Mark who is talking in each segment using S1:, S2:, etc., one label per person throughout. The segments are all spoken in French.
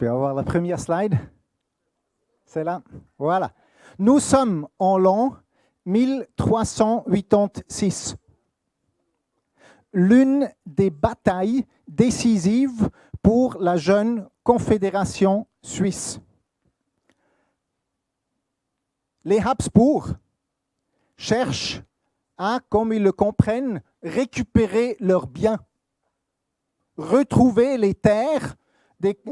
S1: peux avoir la première slide? C'est là. Voilà. Nous sommes en l'an 1386. L'une des batailles décisives pour la jeune confédération suisse. Les Habsbourg cherchent à, comme ils le comprennent, récupérer leurs biens, retrouver les terres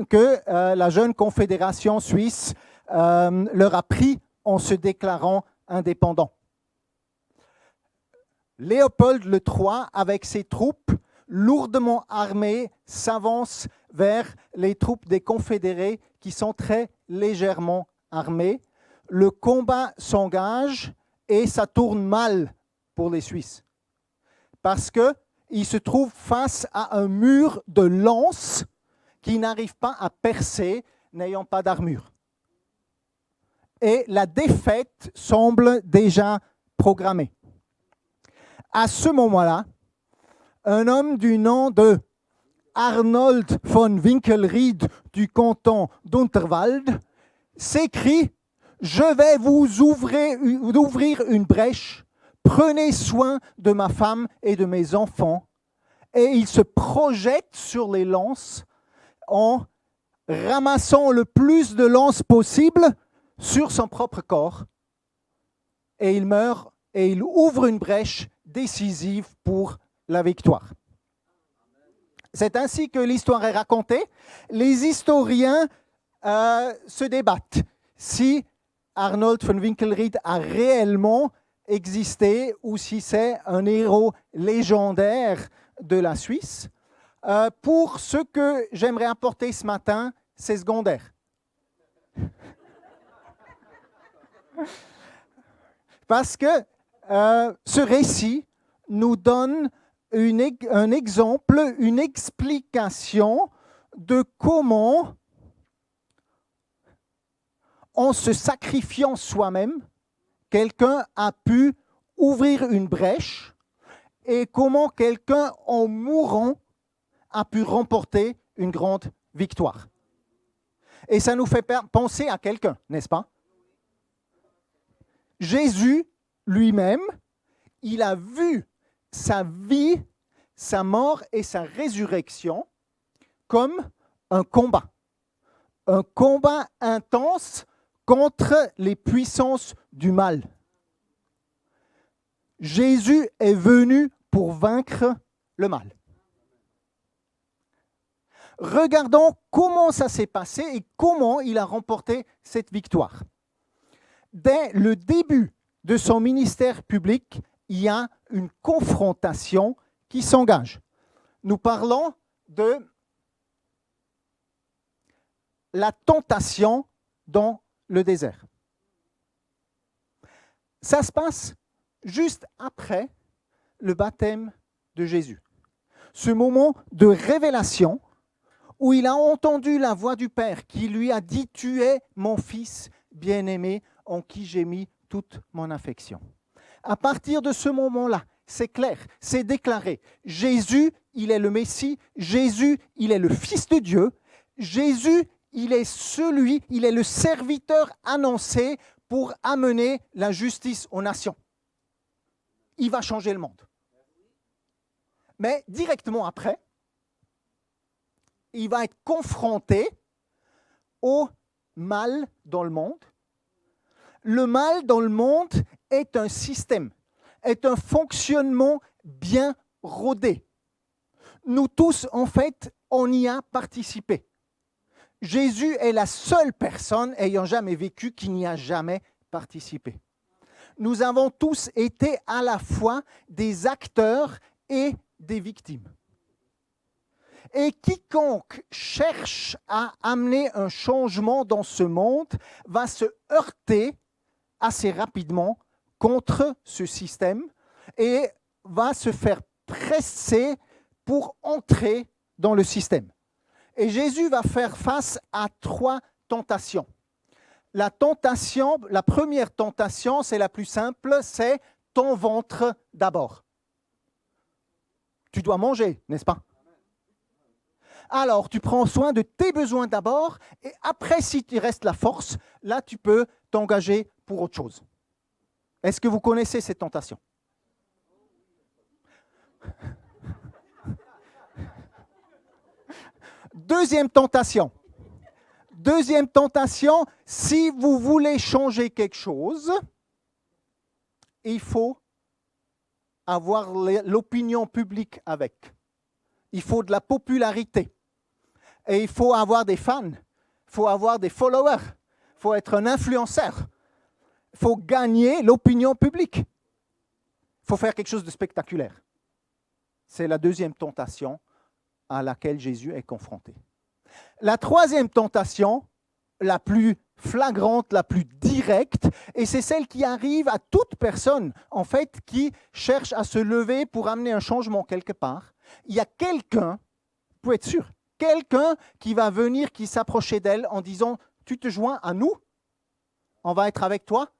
S1: que la jeune confédération suisse leur a pris en se déclarant indépendants. Léopold III, avec ses troupes lourdement armées, s'avance vers les troupes des confédérés qui sont très légèrement armées. Le combat s'engage et ça tourne mal pour les Suisses parce qu'ils se trouvent face à un mur de lances qui n'arrive pas à percer, n'ayant pas d'armure. Et la défaite semble déjà programmée. À ce moment-là, un homme du nom de Arnold von Winkelried du canton d'Unterwald s'écrie « Je vais vous ouvrir une brèche, prenez soin de ma femme et de mes enfants. » Et il se projette sur les lances en ramassant le plus de lances possible sur son propre corps. Et il meurt et il ouvre une brèche décisive pour la victoire. C'est ainsi que l'histoire est racontée. Les historiens se débattent si Arnold von Winkelried a réellement existé ou si c'est un héros légendaire de la Suisse. Pour ce que j'aimerais apporter ce matin, c'est secondaire. Parce que ce récit nous donne un exemple, une explication de comment, en se sacrifiant soi-même, quelqu'un a pu ouvrir une brèche et comment quelqu'un, en mourant, a pu remporter une grande victoire. Et ça nous fait penser à quelqu'un, n'est-ce pas? Jésus lui-même, il a vu sa vie, sa mort et sa résurrection comme un combat intense contre les puissances du mal. Jésus est venu pour vaincre le mal. Regardons comment ça s'est passé et comment il a remporté cette victoire. Dès le début de son ministère public, il y a une confrontation qui s'engage. Nous parlons de la tentation dans le désert. Ça se passe juste après le baptême de Jésus. Ce moment de révélation où il a entendu la voix du Père qui lui a dit « Tu es mon Fils bien-aimé en qui j'ai mis toute mon affection ». À partir de ce moment-là, c'est clair, c'est déclaré. Jésus, il est le Messie. Jésus, il est le Fils de Dieu. Jésus, il est le serviteur annoncé pour amener la justice aux nations. Il va changer le monde. Mais directement après, il va être confronté au mal dans le monde. Le mal dans le monde est un système, est un fonctionnement bien rodé. Nous tous, en fait, on y a participé. Jésus est la seule personne ayant jamais vécu qui n'y a jamais participé. Nous avons tous été à la fois des acteurs et des victimes. Et quiconque cherche à amener un changement dans ce monde va se heurter assez rapidement contre ce système et va se faire presser pour entrer dans le système. Et Jésus va faire face à 3 tentations. La première tentation, c'est la plus simple, c'est ton ventre d'abord. Tu dois manger, n'est-ce pas? Alors, tu prends soin de tes besoins d'abord, et après, si il reste la force, là, tu peux t'engager pour autre chose. Est-ce que vous connaissez cette tentation? Deuxième tentation. Deuxième tentation, si vous voulez changer quelque chose, il faut avoir l'opinion publique avec. Il faut de la popularité. Et il faut avoir des fans. Il faut avoir des followers. Il faut être un influenceur. Il faut gagner l'opinion publique. Il faut faire quelque chose de spectaculaire. C'est la deuxième tentation à laquelle Jésus est confronté. La troisième tentation, la plus flagrante, la plus directe, et c'est celle qui arrive à toute personne, en fait, qui cherche à se lever pour amener un changement quelque part. Il y a quelqu'un, vous pouvez être sûr, quelqu'un qui va venir, qui s'approcher d'elle en disant « Tu te joins à nous, on va être avec toi,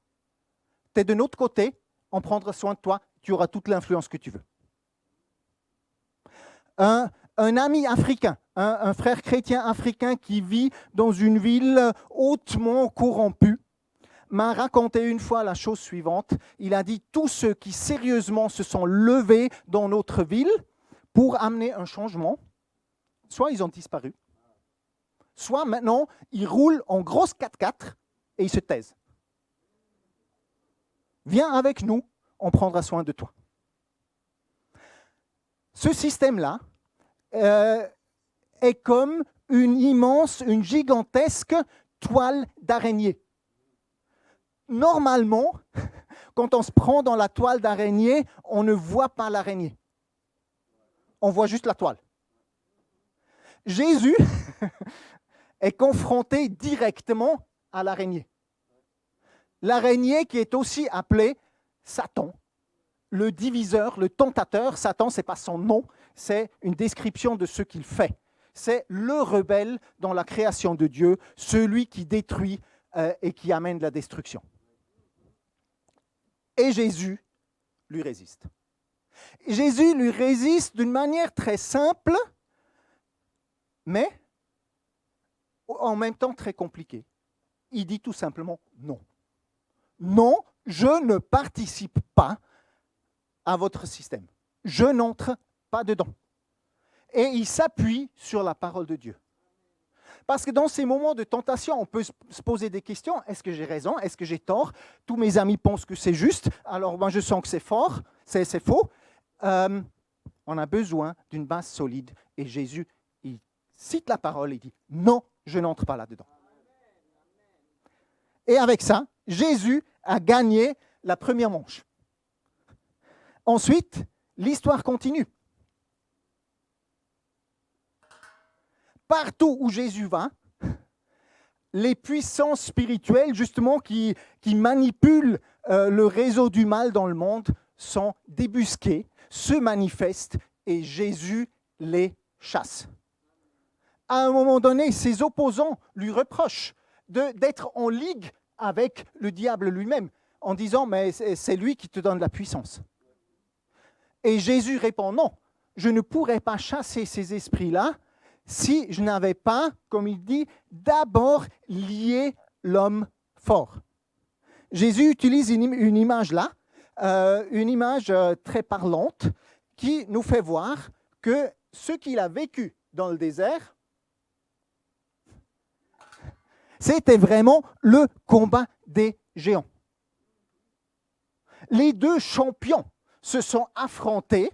S1: tu es de notre côté, on prendra soin de toi, tu auras toute l'influence que tu veux. » Un ami africain, un frère chrétien africain qui vit dans une ville hautement corrompue, m'a raconté une fois la chose suivante. Il a dit, tous ceux qui sérieusement se sont levés dans notre ville pour amener un changement, soit ils ont disparu, soit maintenant ils roulent en grosse 4x4 et ils se taisent. Viens avec nous, on prendra soin de toi. Ce système-là est comme une gigantesque toile d'araignée. Normalement, quand on se prend dans la toile d'araignée, on ne voit pas l'araignée. On voit juste la toile. Jésus est confronté directement à l'araignée. L'araignée qui est aussi appelée Satan, le diviseur, le tentateur. Satan, ce n'est pas son nom, c'est une description de ce qu'il fait. C'est le rebelle dans la création de Dieu, celui qui détruit et qui amène la destruction. Et Jésus lui résiste. Jésus lui résiste d'une manière très simple, mais en même temps très compliquée. Il dit tout simplement non. Non, je ne participe pas à votre système. Je n'entre pas dedans. Et il s'appuie sur la parole de Dieu. Parce que dans ces moments de tentation, on peut se poser des questions. Est-ce que j'ai raison? Est-ce que j'ai tort? Tous mes amis pensent que c'est juste. Alors moi, je sens que c'est fort. C'est faux. On a besoin d'une base solide. Et Jésus, il cite la parole et dit « Non, je n'entre pas là-dedans ». Et avec ça, Jésus a gagné la première manche. Ensuite, l'histoire continue. Partout où Jésus va, les puissances spirituelles, justement, qui manipulent le réseau du mal dans le monde, sont débusquées, se manifestent et Jésus les chasse. À un moment donné, ses opposants lui reprochent d'être en ligue avec le diable lui-même, en disant « mais c'est lui qui te donne la puissance ». Et Jésus répond « non, je ne pourrais pas chasser ces esprits-là si je n'avais pas, comme il dit, d'abord lié l'homme fort. » Jésus utilise une image là, une image très parlante, qui nous fait voir que ce qu'il a vécu dans le désert, c'était vraiment le combat des géants. Les deux champions se sont affrontés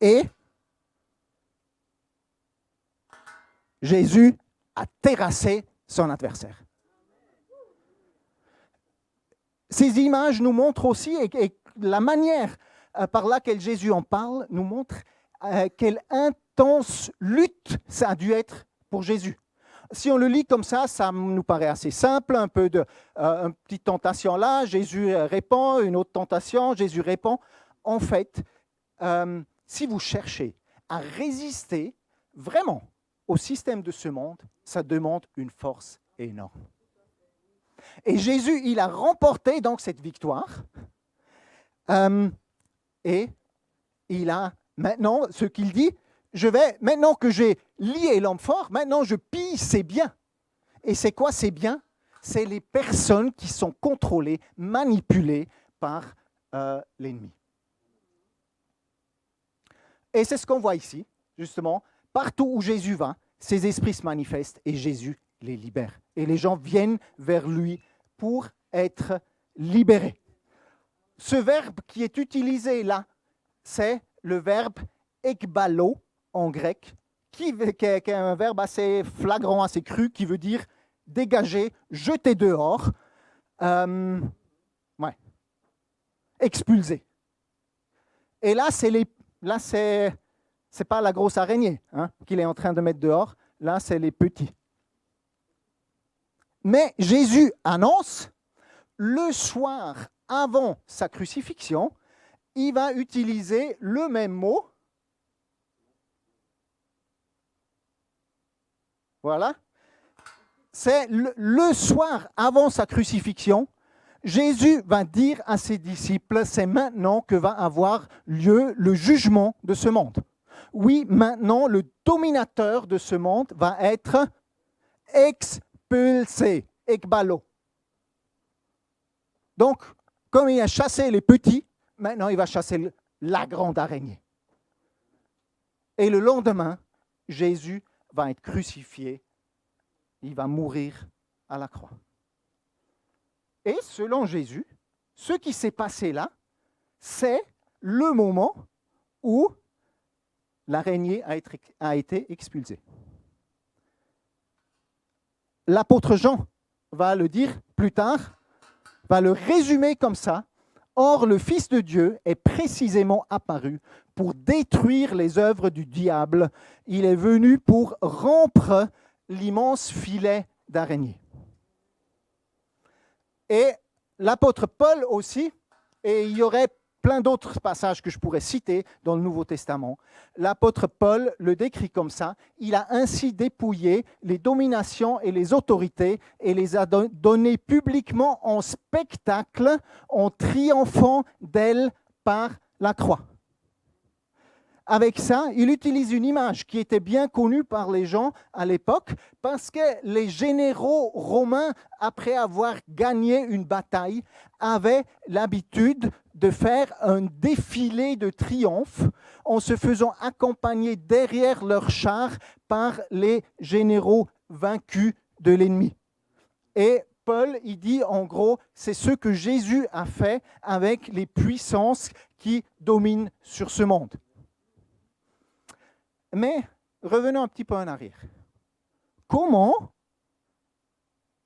S1: et Jésus a terrassé son adversaire. Ces images nous montrent aussi, et la manière par laquelle Jésus en parle, nous montre quelle intense lutte ça a dû être pour Jésus. Si on le lit comme ça nous paraît assez simple, un peu une petite tentation là, Jésus répond, une autre tentation, Jésus répond. En fait, si vous cherchez à résister vraiment au système de ce monde, ça demande une force énorme. Et Jésus, il a remporté donc cette victoire. Et il a maintenant, ce qu'il dit, maintenant que j'ai lié l'homme fort, maintenant je pille ses biens. Et c'est quoi ces biens? C'est les personnes qui sont contrôlées, manipulées par l'ennemi. Et c'est ce qu'on voit ici, justement. Partout où Jésus va, ces esprits se manifestent et Jésus les libère. Et les gens viennent vers lui pour être libérés. Ce verbe qui est utilisé là, c'est le verbe ekbalo en grec, qui est un verbe assez flagrant, assez cru, qui veut dire dégager, jeter dehors, expulser. Et là, c'est pas la grosse araignée qu'il est en train de mettre dehors, là, c'est les petits. Mais Jésus annonce, le soir avant sa crucifixion, il va utiliser le même mot. Voilà. C'est le soir avant sa crucifixion, Jésus va dire à ses disciples, c'est maintenant que va avoir lieu le jugement de ce monde. Oui, maintenant, le dominateur de ce monde va être expulsé, ekbalo. Donc, comme il a chassé les petits, maintenant il va chasser la grande araignée. Et le lendemain, Jésus va être crucifié, il va mourir à la croix. Et selon Jésus, ce qui s'est passé là, c'est le moment où l'araignée a été expulsée. L'apôtre Jean va le dire plus tard, va le résumer comme ça. Or, le Fils de Dieu est précisément apparu pour détruire les œuvres du diable. Il est venu pour rompre l'immense filet d'araignée. Et l'apôtre Paul aussi, et il y aurait plein d'autres passages que je pourrais citer dans le Nouveau Testament, l'apôtre Paul le décrit comme ça, il a ainsi dépouillé les dominations et les autorités et les a données publiquement en spectacle en triomphant d'elles par la croix. Avec ça, il utilise une image qui était bien connue par les gens à l'époque parce que les généraux romains, après avoir gagné une bataille, avaient l'habitude de faire un défilé de triomphe en se faisant accompagner derrière leurs chars par les généraux vaincus de l'ennemi. Et Paul, il dit en gros, c'est ce que Jésus a fait avec les puissances qui dominent sur ce monde. Mais revenons un petit peu en arrière. Comment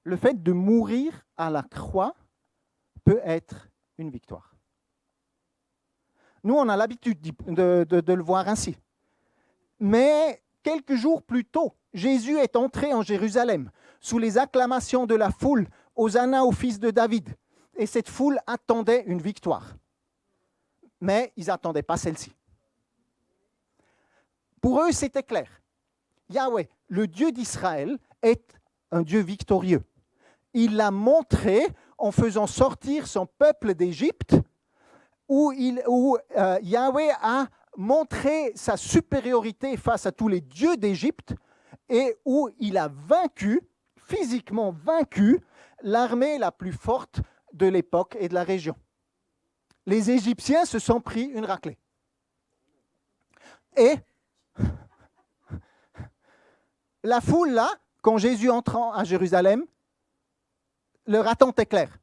S1: le fait de mourir à la croix peut être une victoire? Nous, on a l'habitude de le voir ainsi. Mais quelques jours plus tôt, Jésus est entré en Jérusalem sous les acclamations de la foule, Hosanna au fils de David. Et cette foule attendait une victoire. Mais ils n'attendaient pas celle-ci. Pour eux, c'était clair. Yahweh, le Dieu d'Israël, est un Dieu victorieux. Il l'a montré en faisant sortir son peuple d'Égypte, où Yahweh a montré sa supériorité face à tous les dieux d'Égypte et où il a vaincu, physiquement vaincu, l'armée la plus forte de l'époque et de la région. Les Égyptiens se sont pris une raclée. Et la foule, là, quand Jésus entrant à Jérusalem, leur attente est claire.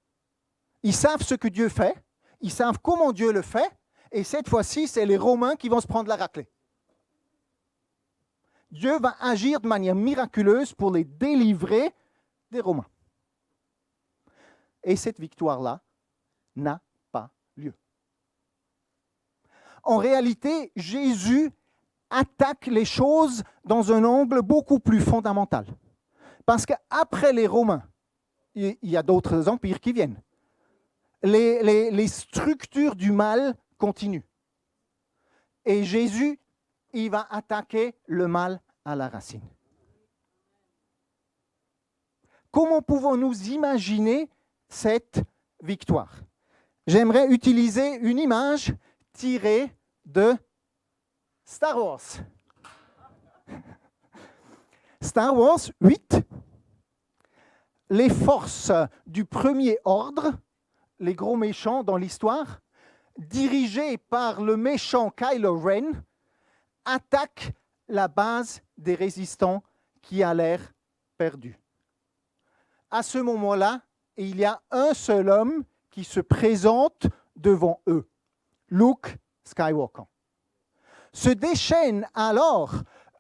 S1: Ils savent ce que Dieu fait, ils savent comment Dieu le fait, et cette fois-ci, c'est les Romains qui vont se prendre la raclée. Dieu va agir de manière miraculeuse pour les délivrer des Romains. Et cette victoire-là n'a pas lieu. En réalité, Jésus attaque les choses dans un angle beaucoup plus fondamental. Parce qu'après les Romains, il y a d'autres empires qui viennent. Les structures du mal continuent. Et Jésus, il va attaquer le mal à la racine. Comment pouvons-nous imaginer cette victoire? J'aimerais utiliser une image tirée de Star Wars. Star Wars 8, les forces du premier ordre, les gros méchants dans l'histoire, dirigés par le méchant Kylo Ren, attaquent la base des résistants qui a l'air perdue. À ce moment-là, il y a un seul homme qui se présente devant eux, Luke Skywalker. Se déchaîne alors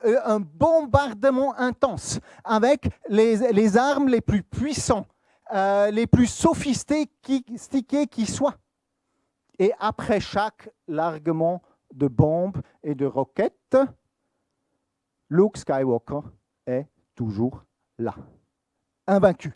S1: un bombardement intense avec les armes les plus puissantes, les plus sophistiquées qui soient. Et après chaque largement de bombes et de roquettes, Luke Skywalker est toujours là, invaincu.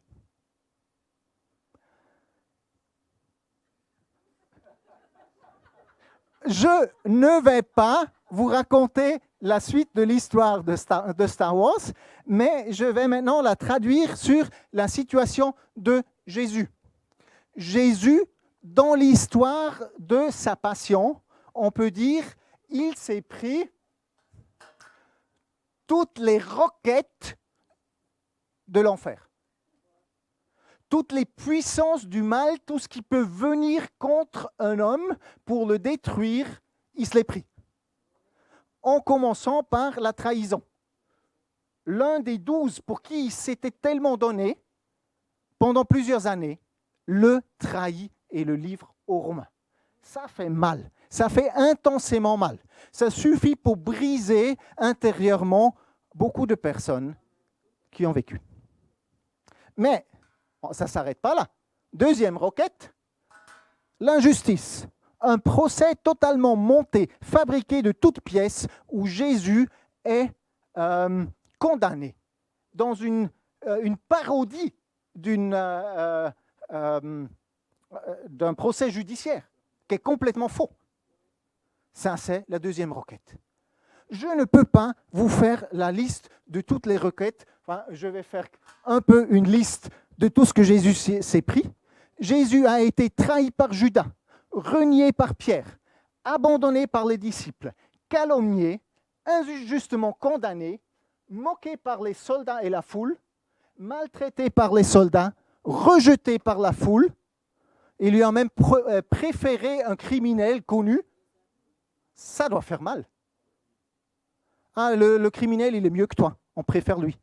S1: Je ne vais pas vous raconter la suite de l'histoire de Star Wars, mais je vais maintenant la traduire sur la situation de Jésus. Jésus, dans l'histoire de sa passion, on peut dire, il s'est pris toutes les roquettes de l'enfer. Toutes les puissances du mal, tout ce qui peut venir contre un homme pour le détruire, il se l'est pris. En commençant par la trahison. L'un des 12 pour qui il s'était tellement donné, pendant plusieurs années, le trahit et le livre aux Romains. Ça fait mal, ça fait intensément mal. Ça suffit pour briser intérieurement beaucoup de personnes qui ont vécu. Mais ça ne s'arrête pas là. Deuxième requête, l'injustice. Un procès totalement monté, fabriqué de toutes pièces, où Jésus est condamné dans une parodie d'un procès judiciaire qui est complètement faux. Ça, c'est la deuxième requête. Je ne peux pas vous faire la liste de toutes les requêtes. Enfin, je vais faire un peu une liste de tout ce que Jésus s'est pris. Jésus a été trahi par Judas, renié par Pierre, abandonné par les disciples, calomnié, injustement condamné, moqué par les soldats et la foule, maltraité par les soldats, rejeté par la foule. Il lui a même préféré un criminel connu. Ça doit faire mal. Ah, le criminel, il est mieux que toi. On préfère lui.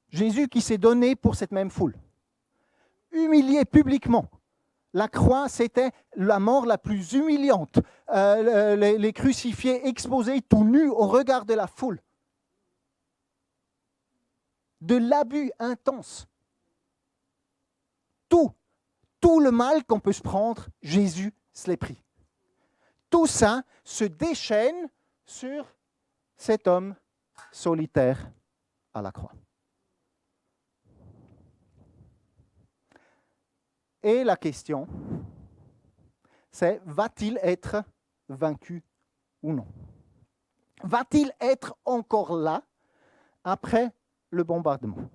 S1: Jésus qui s'est donné pour cette même foule. Humilié publiquement. La croix, c'était la mort la plus humiliante. Les crucifiés exposés tout nus au regard de la foule. De l'abus intense. Tout le mal qu'on peut se prendre, Jésus se l'est pris. Tout ça se déchaîne sur cet homme solitaire à la croix. Et la question, c'est, va-t-il être vaincu ou non? Va-t-il être encore là après le bombardement?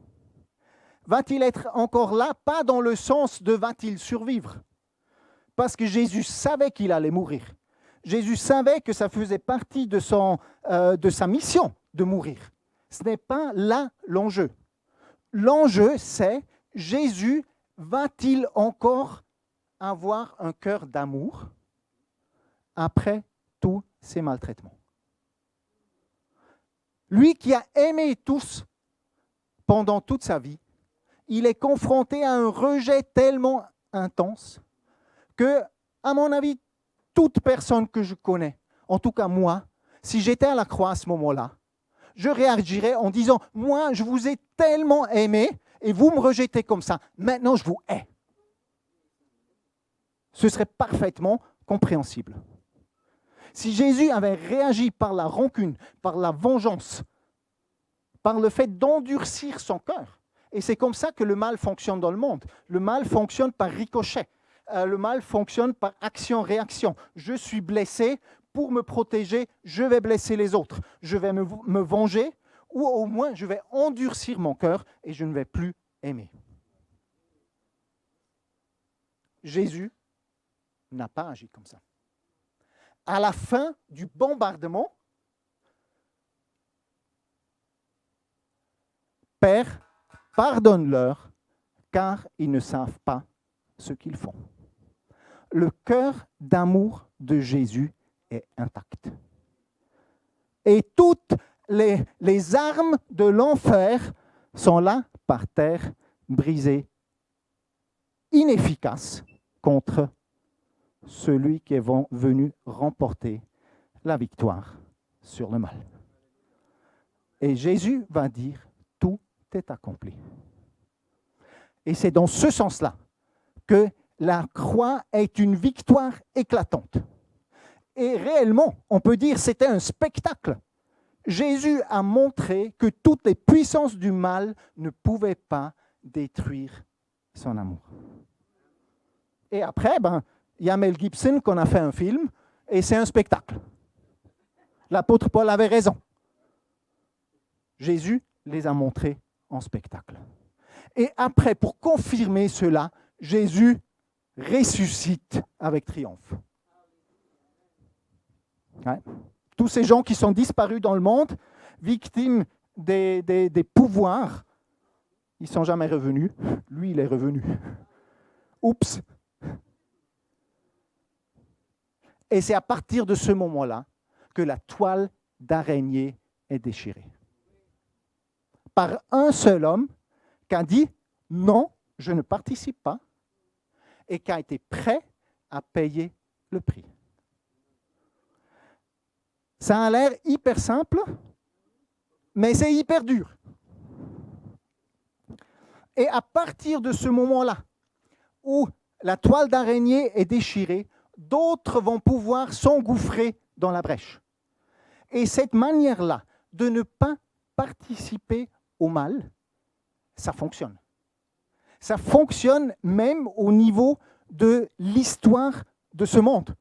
S1: Va-t-il être encore là, pas dans le sens de va-t-il survivre? Parce que Jésus savait qu'il allait mourir. Jésus savait que ça faisait partie de sa mission de mourir. Ce n'est pas là l'enjeu. L'enjeu, c'est Jésus va-t-il encore avoir un cœur d'amour après tous ces maltraitements? Lui qui a aimé tous pendant toute sa vie, il est confronté à un rejet tellement intense que, à mon avis, toute personne que je connais, en tout cas moi, si j'étais à la croix à ce moment-là, je réagirais en disant « Moi, je vous ai tellement aimé et vous me rejetez comme ça. Maintenant, je vous hais. » Ce serait parfaitement compréhensible. Si Jésus avait réagi par la rancune, par la vengeance, par le fait d'endurcir son cœur, et c'est comme ça que le mal fonctionne dans le monde. Le mal fonctionne par ricochet. Le mal fonctionne par action-réaction. Je suis blessé, pour me protéger, je vais blesser les autres. Je vais me venger, ou au moins je vais endurcir mon cœur et je ne vais plus aimer. Jésus n'a pas agi comme ça. À la fin du bombardement, Père, pardonne-leur, car ils ne savent pas ce qu'ils font. Le cœur d'amour de Jésus est intact. Et toutes les armes de l'enfer sont là, par terre, brisées, inefficaces contre celui qui est venu remporter la victoire sur le mal. Et Jésus va dire, tout est accompli. Et c'est dans ce sens-là que la croix est une victoire éclatante. Et réellement, on peut dire que c'était un spectacle. Jésus a montré que toutes les puissances du mal ne pouvaient pas détruire son amour. Et après, il y a Mel Gibson qu'on a fait un film, et c'est un spectacle. L'apôtre Paul avait raison. Jésus les a montrés en spectacle. Et après, pour confirmer cela, Jésus ressuscite avec triomphe. Ouais. Tous ces gens qui sont disparus dans le monde, victimes des pouvoirs, ils ne sont jamais revenus. Lui, il est revenu. Oups! Et c'est à partir de ce moment-là que la toile d'araignée est déchirée. Par un seul homme qui a dit « Non, je ne participe pas » et qui a été prêt à payer le prix. Ça a l'air hyper simple, mais c'est hyper dur. Et à partir de ce moment-là, où la toile d'araignée est déchirée, d'autres vont pouvoir s'engouffrer dans la brèche. Et cette manière-là de ne pas participer au mal, ça fonctionne. Ça fonctionne même au niveau de l'histoire de ce monde.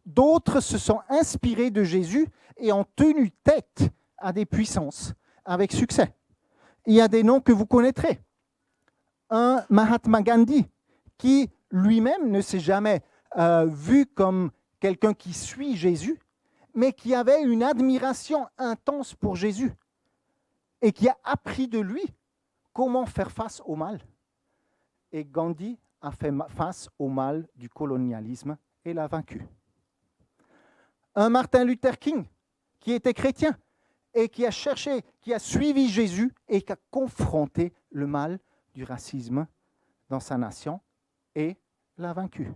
S1: D'autres se sont inspirés de Jésus et ont tenu tête à des puissances avec succès. Il y a des noms que vous connaîtrez. Un Mahatma Gandhi, qui lui-même ne s'est jamais vu comme quelqu'un qui suit Jésus, mais qui avait une admiration intense pour Jésus et qui a appris de lui comment faire face au mal. Et Gandhi a fait face au mal du colonialisme et l'a vaincu. Un Martin Luther King, qui était chrétien et qui a cherché, qui a suivi Jésus et qui a confronté le mal du racisme dans sa nation et l'a vaincu.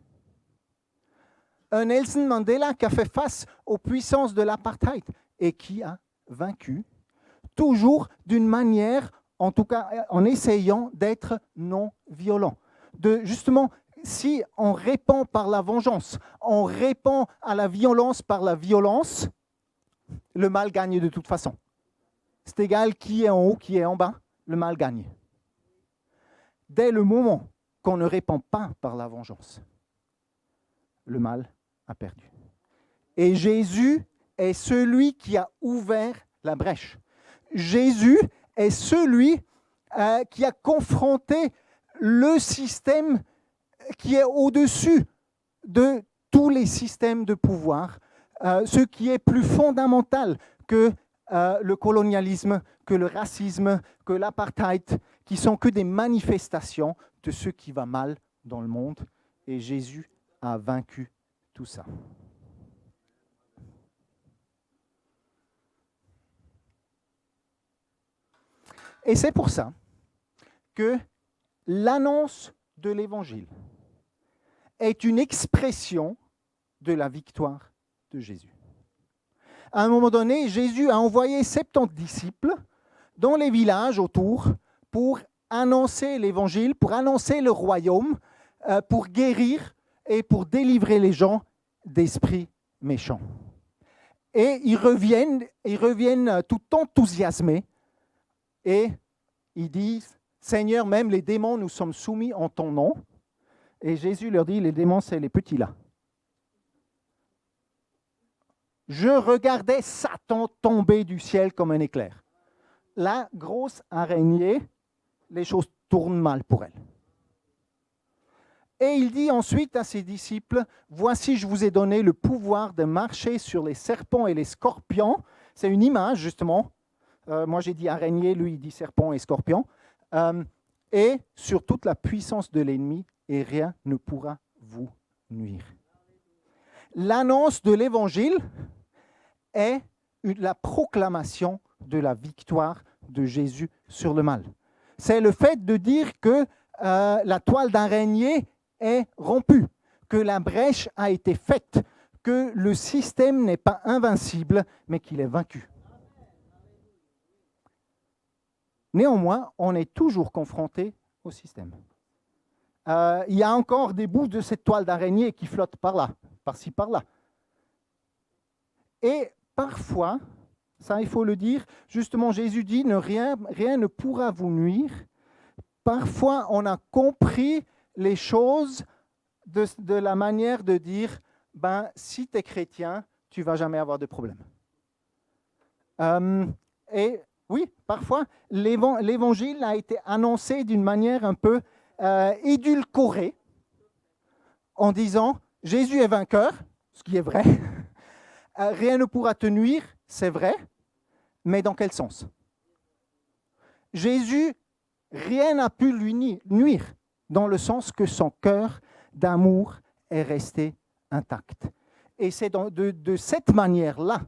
S1: Un Nelson Mandela qui a fait face aux puissances de l'apartheid et qui a vaincu, toujours d'une manière, en tout cas en essayant d'être non violent. Justement, si on répond par la vengeance, on répond à la violence par la violence, le mal gagne de toute façon. C'est égal qui est en haut, qui est en bas, le mal gagne. Dès le moment qu'on ne répond pas par la vengeance, le mal a perdu. Et Jésus est celui qui a ouvert la brèche. Jésus est celui qui a confronté le système qui est au-dessus de tous les systèmes de pouvoir, ce qui est plus fondamental que le colonialisme, que le racisme, que l'apartheid, qui sont que des manifestations de ce qui va mal dans le monde. Et Jésus a vaincu tout ça. Et c'est pour ça que l'annonce de l'Évangile est une expression de la victoire de Jésus. À un moment donné, Jésus a envoyé 70 disciples dans les villages autour pour annoncer l'Évangile, pour annoncer le royaume, pour guérir et pour délivrer les gens d'esprits méchants. Et ils reviennent tout enthousiasmés et ils disent « Seigneur, même les démons nous sommes soumis en ton nom. » Et Jésus leur dit « Les démons, c'est les petits là. » Je regardais Satan tomber du ciel comme un éclair. La grosse araignée, les choses tournent mal pour elle. Et il dit ensuite à ses disciples, « Voici, je vous ai donné le pouvoir de marcher sur les serpents et les scorpions. » C'est une image, justement. moi j'ai dit araignée, lui il dit serpent et scorpion, et sur toute la puissance de l'ennemi, et rien ne pourra vous nuire. L'annonce de l'évangile est la proclamation de la victoire de Jésus sur le mal. C'est le fait de dire que la toile d'araignée est rompue, que la brèche a été faite, que le système n'est pas invincible, mais qu'il est vaincu. Néanmoins, on est toujours confronté au système. Il y a encore des bouts de cette toile d'araignée qui flottent par là, par-ci, par-là. Et parfois, ça il faut le dire, justement Jésus dit rien ne pourra vous nuire. Parfois, on a compris les choses de la manière de dire, si tu es chrétien, tu ne vas jamais avoir de problème. Et oui, parfois, l'évangile a été annoncé d'une manière un peu édulcorée, en disant, Jésus est vainqueur, ce qui est vrai, rien ne pourra te nuire, c'est vrai, mais dans quel sens? Jésus, rien n'a pu lui nuire, dans le sens que son cœur d'amour est resté intact. Et c'est de cette manière-là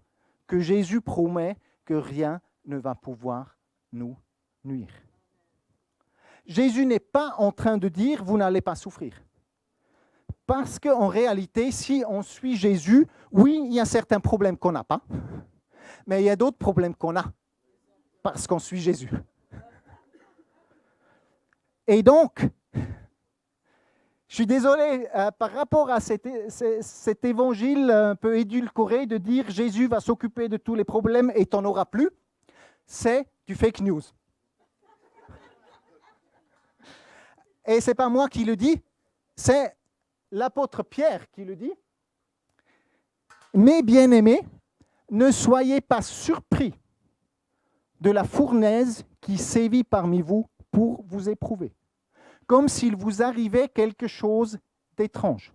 S1: que Jésus promet que rien ne va pouvoir nous nuire. Jésus n'est pas en train de dire « vous n'allez pas souffrir ». Parce qu'en réalité, si on suit Jésus, oui, il y a certains problèmes qu'on n'a pas, mais il y a d'autres problèmes qu'on a parce qu'on suit Jésus. Et donc, je suis désolé, par rapport à cet évangile un peu édulcoré de dire Jésus va s'occuper de tous les problèmes et tu n'en auras plus, c'est du fake news. Et ce n'est pas moi qui le dis, c'est l'apôtre Pierre qui le dit. Mes bien-aimés, ne soyez pas surpris de la fournaise qui sévit parmi vous pour vous éprouver, comme s'il vous arrivait quelque chose d'étrange.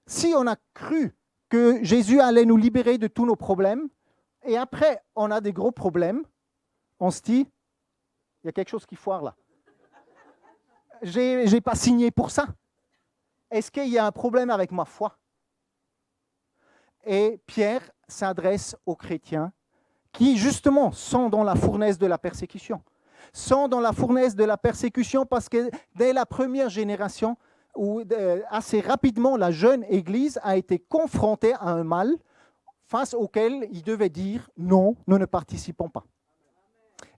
S1: Si on a cru que Jésus allait nous libérer de tous nos problèmes, et après on a des gros problèmes, on se dit, il y a quelque chose qui foire là. J'ai pas signé pour ça. Est-ce qu'il y a un problème avec ma foi? Et Pierre s'adresse aux chrétiens qui, justement, sont dans la fournaise de la persécution. Sont dans la fournaise de la persécution parce que dès la première génération, ou assez rapidement, la jeune Église a été confrontée à un mal face auquel il devait dire « non, nous ne participons pas ».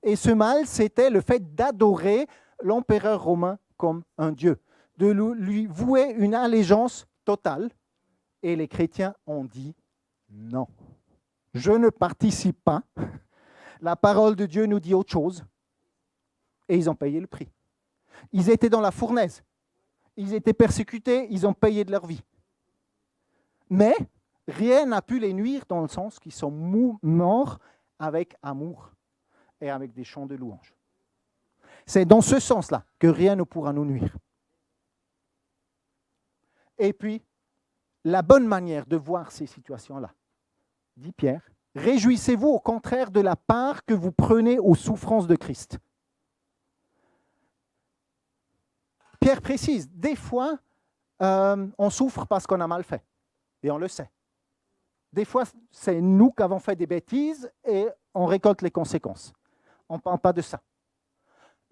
S1: Et ce mal, c'était le fait d'adorer l'empereur romain comme un dieu, de lui vouer une allégeance totale. Et les chrétiens ont dit non, je ne participe pas. La parole de Dieu nous dit autre chose. Et ils ont payé le prix. Ils étaient dans la fournaise. Ils étaient persécutés, ils ont payé de leur vie. Mais rien n'a pu les nuire dans le sens qu'ils sont morts avec amour et avec des chants de louange. C'est dans ce sens-là que rien ne pourra nous nuire. Et puis, la bonne manière de voir ces situations-là, dit Pierre, réjouissez-vous au contraire de la part que vous prenez aux souffrances de Christ. Pierre précise, des fois, on souffre parce qu'on a mal fait, et on le sait. Des fois, c'est nous qui avons fait des bêtises et on récolte les conséquences. On ne parle pas de ça.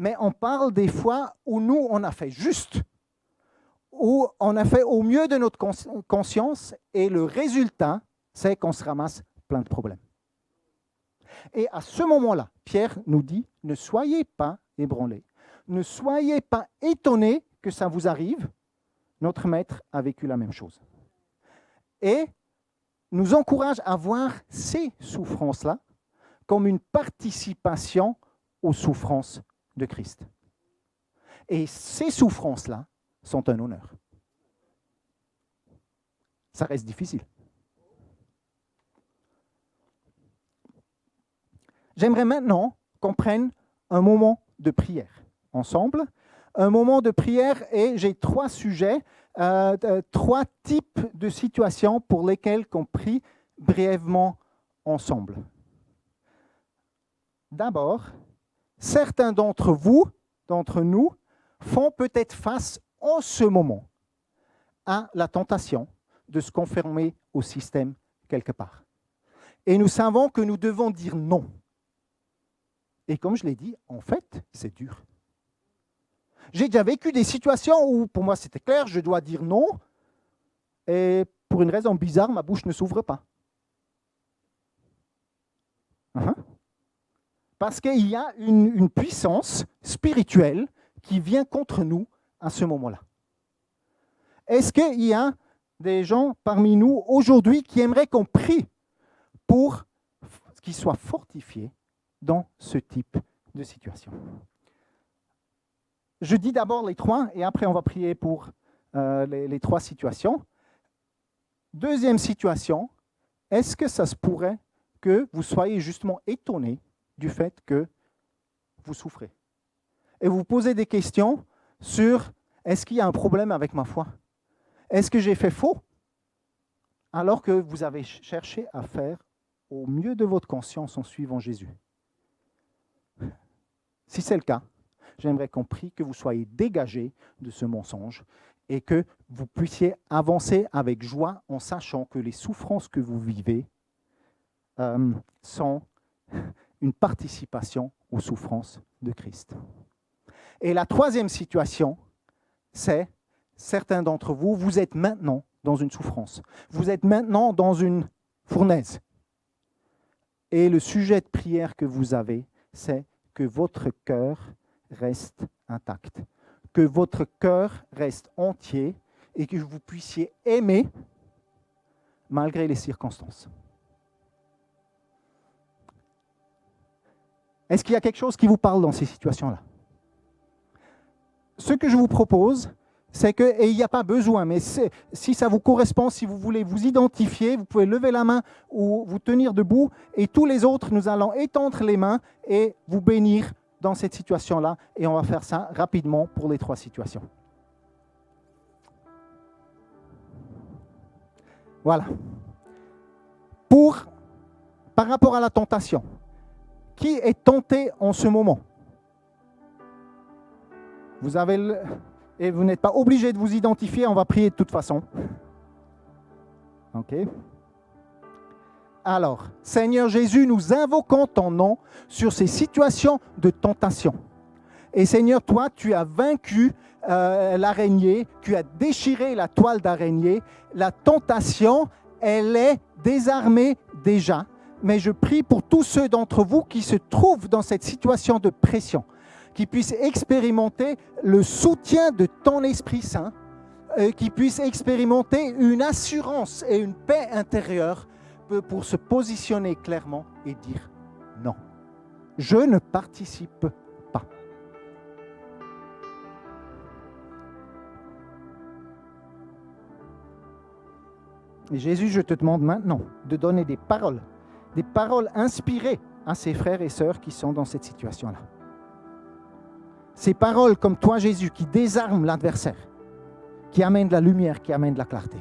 S1: Mais on parle des fois où nous, on a fait juste, où on a fait au mieux de notre conscience et le résultat, c'est qu'on se ramasse plein de problèmes. Et à ce moment-là, Pierre nous dit, ne soyez pas ébranlés, ne soyez pas étonnés que ça vous arrive. Notre maître a vécu la même chose. Et nous encourage à voir ces souffrances-là comme une participation aux souffrances de Christ. Et ces souffrances-là sont un honneur. Ça reste difficile. J'aimerais maintenant qu'on prenne un moment de prière ensemble. Un moment de prière et j'ai 3 sujets, 3 types de situations pour lesquelles on prie brièvement ensemble. d'abord, certains d'entre nous, font peut-être face en ce moment à la tentation de se conformer au système quelque part. Et nous savons que nous devons dire non. Et comme je l'ai dit, en fait, c'est dur. J'ai déjà vécu des situations où, pour moi, c'était clair, je dois dire non. Et pour une raison bizarre, ma bouche ne s'ouvre pas. Parce qu'il y a une puissance spirituelle qui vient contre nous à ce moment-là. Est-ce qu'il y a des gens parmi nous aujourd'hui qui aimeraient qu'on prie pour qu'ils soient fortifiés dans ce type de situation? Je dis d'abord les trois et après on va prier pour les trois situations. Deuxième situation, est-ce que ça se pourrait que vous soyez justement étonnés du fait que vous souffrez? Et vous vous posez des questions sur est-ce qu'il y a un problème avec ma foi? Est-ce que j'ai fait faux? Alors que vous avez cherché à faire au mieux de votre conscience en suivant Jésus. Si c'est le cas, j'aimerais qu'on prie que vous soyez dégagés de ce mensonge et que vous puissiez avancer avec joie en sachant que les souffrances que vous vivez sont une participation aux souffrances de Christ. Et la troisième situation, c'est certains d'entre vous, vous êtes maintenant dans une souffrance. Vous êtes maintenant dans une fournaise. Et le sujet de prière que vous avez, c'est que votre cœur reste intact, que votre cœur reste entier et que vous puissiez aimer malgré les circonstances. Est-ce qu'il y a quelque chose qui vous parle dans ces situations-là? Ce que je vous propose, c'est que, et il n'y a pas besoin, mais si ça vous correspond, si vous voulez vous identifier, vous pouvez lever la main ou vous tenir debout, et tous les autres, nous allons étendre les mains et vous bénir dans cette situation-là, et on va faire ça rapidement pour les trois situations. Voilà. Par rapport à la tentation, qui est tenté en ce moment? Vous avez et vous n'êtes pas obligé de vous identifier, on va prier de toute façon. OK. Alors, Seigneur Jésus, nous invoquons ton nom sur ces situations de tentation. Et Seigneur, toi, tu as vaincu l'araignée, tu as déchiré la toile d'araignée. La tentation, elle est désarmée déjà. Mais je prie pour tous ceux d'entre vous qui se trouvent dans cette situation de pression, qui puissent expérimenter le soutien de ton Esprit Saint, qui puissent expérimenter une assurance et une paix intérieure pour se positionner clairement et dire non. Je ne participe pas. Et Jésus, je te demande maintenant de donner des paroles inspirées à ces frères et sœurs qui sont dans cette situation-là. Ces paroles comme toi, Jésus, qui désarment l'adversaire, qui amènent de la lumière, qui amènent de la clarté.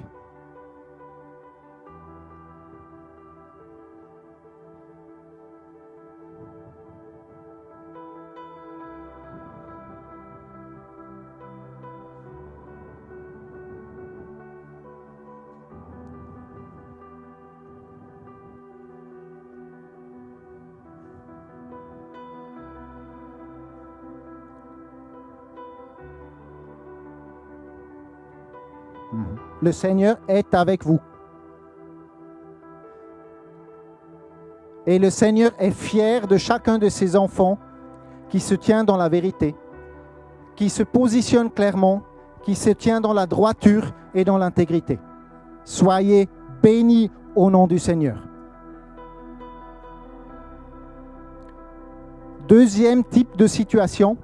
S1: Le Seigneur est avec vous. Et le Seigneur est fier de chacun de ses enfants qui se tient dans la vérité, qui se positionne clairement, qui se tient dans la droiture et dans l'intégrité. Soyez bénis au nom du Seigneur. Deuxième type de situation.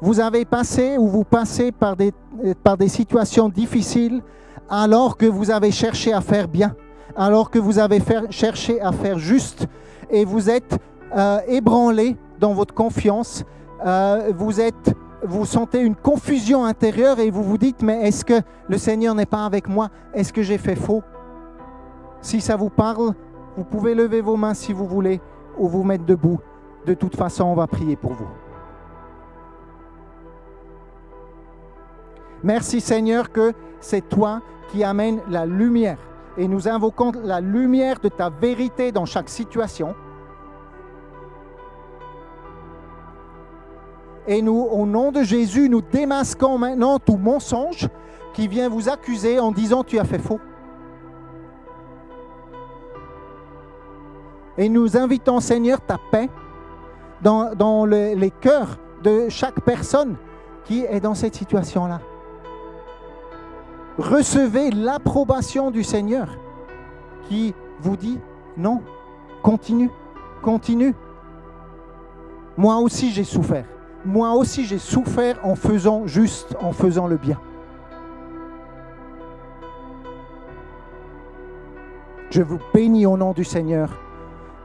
S1: Vous avez passé ou vous passez par des situations difficiles alors que vous avez cherché à faire bien, alors que vous avez cherché à faire juste et vous êtes ébranlé dans votre confiance. Vous sentez une confusion intérieure et vous vous dites, mais est-ce que le Seigneur n'est pas avec moi? Est-ce que j'ai fait faux? Si ça vous parle, vous pouvez lever vos mains si vous voulez ou vous mettre debout. De toute façon, on va prier pour vous. Merci Seigneur que c'est toi qui amènes la lumière. Et nous invoquons la lumière de ta vérité dans chaque situation. Et nous, au nom de Jésus, nous démasquons maintenant tout mensonge qui vient vous accuser en disant « tu as fait faux ». Et nous invitons, Seigneur, ta paix dans les cœurs de chaque personne qui est dans cette situation-là. Recevez l'approbation du Seigneur qui vous dit « non, continue, continue ». Moi aussi, j'ai souffert. Moi aussi, j'ai souffert en faisant juste, en faisant le bien. Je vous bénis au nom du Seigneur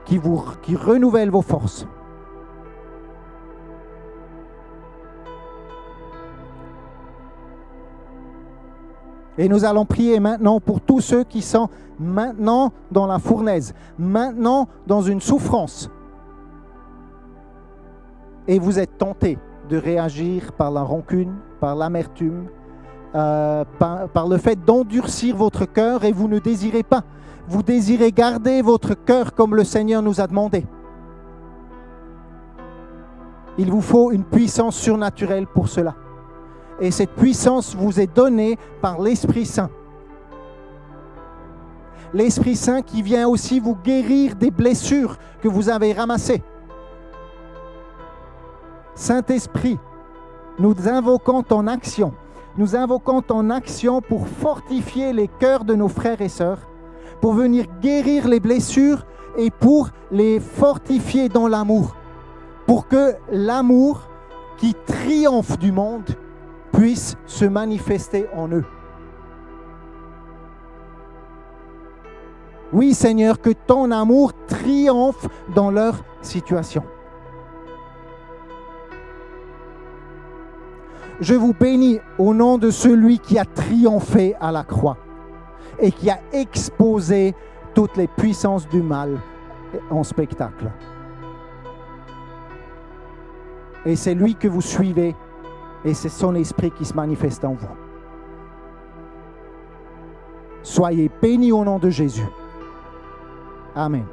S1: qui renouvelle vos forces. Et nous allons prier maintenant pour tous ceux qui sont maintenant dans la fournaise, maintenant dans une souffrance. Et vous êtes tentés de réagir par la rancune, par l'amertume, par le fait d'endurcir votre cœur et vous ne désirez pas. Vous désirez garder votre cœur comme le Seigneur nous a demandé. Il vous faut une puissance surnaturelle pour cela. Et cette puissance vous est donnée par l'Esprit Saint. L'Esprit Saint qui vient aussi vous guérir des blessures que vous avez ramassées. Saint-Esprit, nous invoquons ton action. Nous invoquons ton action pour fortifier les cœurs de nos frères et sœurs, pour venir guérir les blessures et pour les fortifier dans l'amour. Pour que l'amour qui triomphe du monde puisse se manifester en eux. Oui, Seigneur, que ton amour triomphe dans leur situation. Je vous bénis au nom de celui qui a triomphé à la croix et qui a exposé toutes les puissances du mal en spectacle. Et c'est lui que vous suivez et c'est son esprit qui se manifeste en vous. Soyez bénis au nom de Jésus. Amen.